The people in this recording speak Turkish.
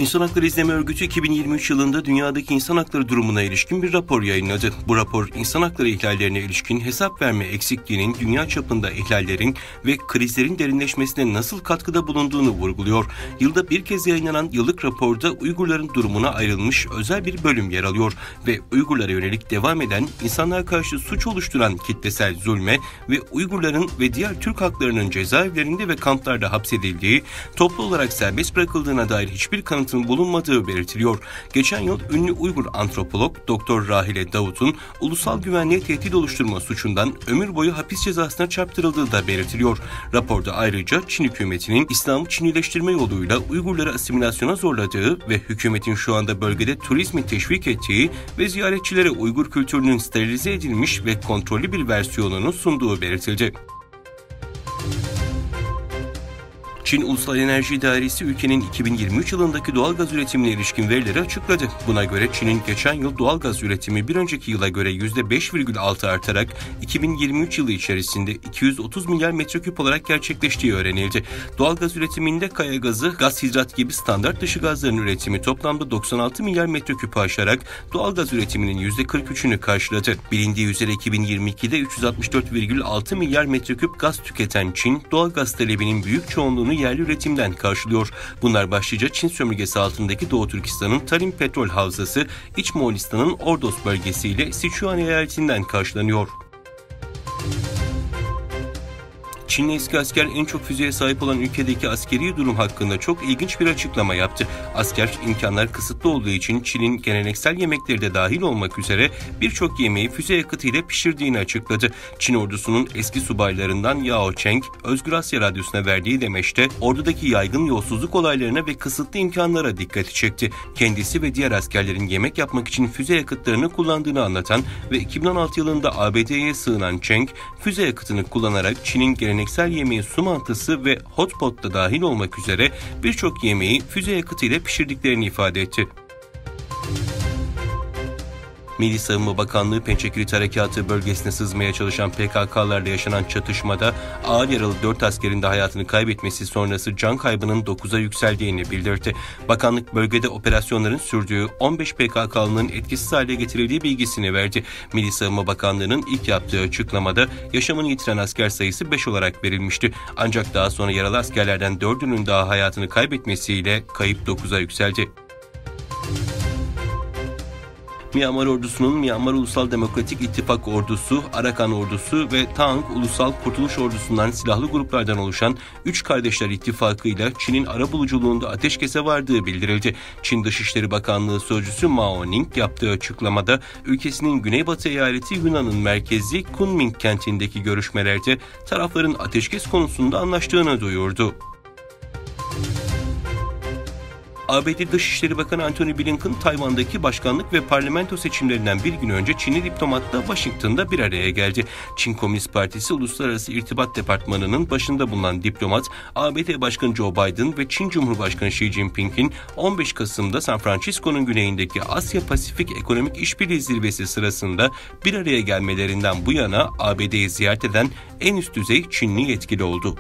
İnsan Hakları İzleme Örgütü 2023 yılında dünyadaki insan hakları durumuna ilişkin bir rapor yayınladı. Bu rapor, insan hakları ihlallerine ilişkin hesap verme eksikliğinin dünya çapında ihlallerin ve krizlerin derinleşmesine nasıl katkıda bulunduğunu vurguluyor. Yılda bir kez yayınlanan yıllık raporda Uygurların durumuna ayrılmış özel bir bölüm yer alıyor ve Uygurlara yönelik devam eden, insanlığa karşı suç oluşturan kitlesel zulme ve Uygurların ve diğer Türk halklarının cezaevlerinde ve kamplarda hapsedildiği, toplu olarak serbest bırakıldığına dair hiçbir kanıtın bulunmadığı belirtiliyor. Geçen yıl ünlü Uygur antropolog Dr. Rahile Davut'un ulusal güvenliğe tehdit oluşturma suçundan ömür boyu hapis cezasına çarptırıldığı da belirtiliyor. Raporda ayrıca Çin hükümetinin İslam'ı Çinileştirme yoluyla Uygurları asimilasyona zorladığı ve hükümetin şu anda bölgede turizmi teşvik ettiği ve ziyaretçilere Uygur kültürünün sterilize edilmiş ve kontrollü bir versiyonunu sunduğu belirtildi. Çin Ulusal Enerji İdaresi ülkenin 2023 yılındaki doğalgaz üretimine ilişkin verileri açıkladı. Buna göre Çin'in geçen yıl doğalgaz üretimi bir önceki yıla göre %5,6 artarak 2023 yılı içerisinde 230 milyar metreküp olarak gerçekleştiği öğrenildi. Doğalgaz üretiminde kaya gazı, gaz hidrat gibi standart dışı gazların üretimi toplamda 96 milyar metreküpü aşarak doğalgaz üretiminin %43'ünü karşıladı. Bilindiği üzere 2022'de 364,6 milyar metreküp gaz tüketen Çin, doğalgaz talebinin büyük çoğunluğunu yerli üretimden karşılıyor. Bunlar başlıca Çin sömürgesi altındaki Doğu Türkistan'ın Tarim Petrol Havzası, İç Moğolistan'ın Ordos bölgesiyle Sichuan eyaletinden karşılanıyor. Çinli eski asker en çok füzeye sahip olan ülkedeki askeri durum hakkında çok ilginç bir açıklama yaptı. Asker, imkanlar kısıtlı olduğu için Çin'in geleneksel yemekleri de dahil olmak üzere birçok yemeği füze yakıtıyla pişirdiğini açıkladı. Çin ordusunun eski subaylarından Yao Cheng, Özgür Asya Radyosu'na verdiği demeçte ordudaki yaygın yolsuzluk olaylarına ve kısıtlı imkanlara dikkati çekti. Kendisi ve diğer askerlerin yemek yapmak için füze yakıtlarını kullandığını anlatan ve 2016 yılında ABD'ye sığınan Cheng, füze yakıtını kullanarak Çin'in geleneksel yemeği su mantısı ve hotpot da dahil olmak üzere birçok yemeği füze yakıtıyla pişirdiklerini ifade etti. Milli Savunma Bakanlığı Pençekilit Harekatı bölgesine sızmaya çalışan PKK'larla yaşanan çatışmada ağır yaralı 4 askerin de hayatını kaybetmesi sonrası can kaybının 9'a yükseldiğini bildirdi. Bakanlık bölgede operasyonların sürdüğü 15 PKK'lının etkisiz hale getirildiği bilgisini verdi. Milli Savunma Bakanlığı'nın ilk yaptığı açıklamada yaşamını yitiren asker sayısı 5 olarak verilmişti. Ancak daha sonra yaralı askerlerden 4'ünün daha hayatını kaybetmesiyle kayıp 9'a yükseldi. Myanmar ordusunun Myanmar Ulusal Demokratik İttifak Ordusu, Arakan Ordusu ve Taang Ulusal Kurtuluş Ordusu'ndan silahlı gruplardan oluşan 3 Kardeşler İttifakı ile Çin'in arabuluculuğunda ateşkese vardığı bildirildi. Çin Dışişleri Bakanlığı Sözcüsü Mao Ning yaptığı açıklamada ülkesinin güneybatı eyaleti Yunan'ın merkezi Kunming kentindeki görüşmelerde tarafların ateşkes konusunda anlaştığını duyurdu. ABD Dışişleri Bakanı Antony Blinken, Tayvan'daki başkanlık ve parlamento seçimlerinden bir gün önce Çinli diplomatla Washington'da bir araya geldi. Çin Komünist Partisi Uluslararası İrtibat Departmanı'nın başında bulunan diplomat, ABD Başkanı Joe Biden ve Çin Cumhurbaşkanı Xi Jinping'in 15 Kasım'da San Francisco'nun güneyindeki Asya-Pasifik Ekonomik İşbirliği Zirvesi sırasında bir araya gelmelerinden bu yana ABD'yi ziyaret eden en üst düzey Çinli yetkili oldu.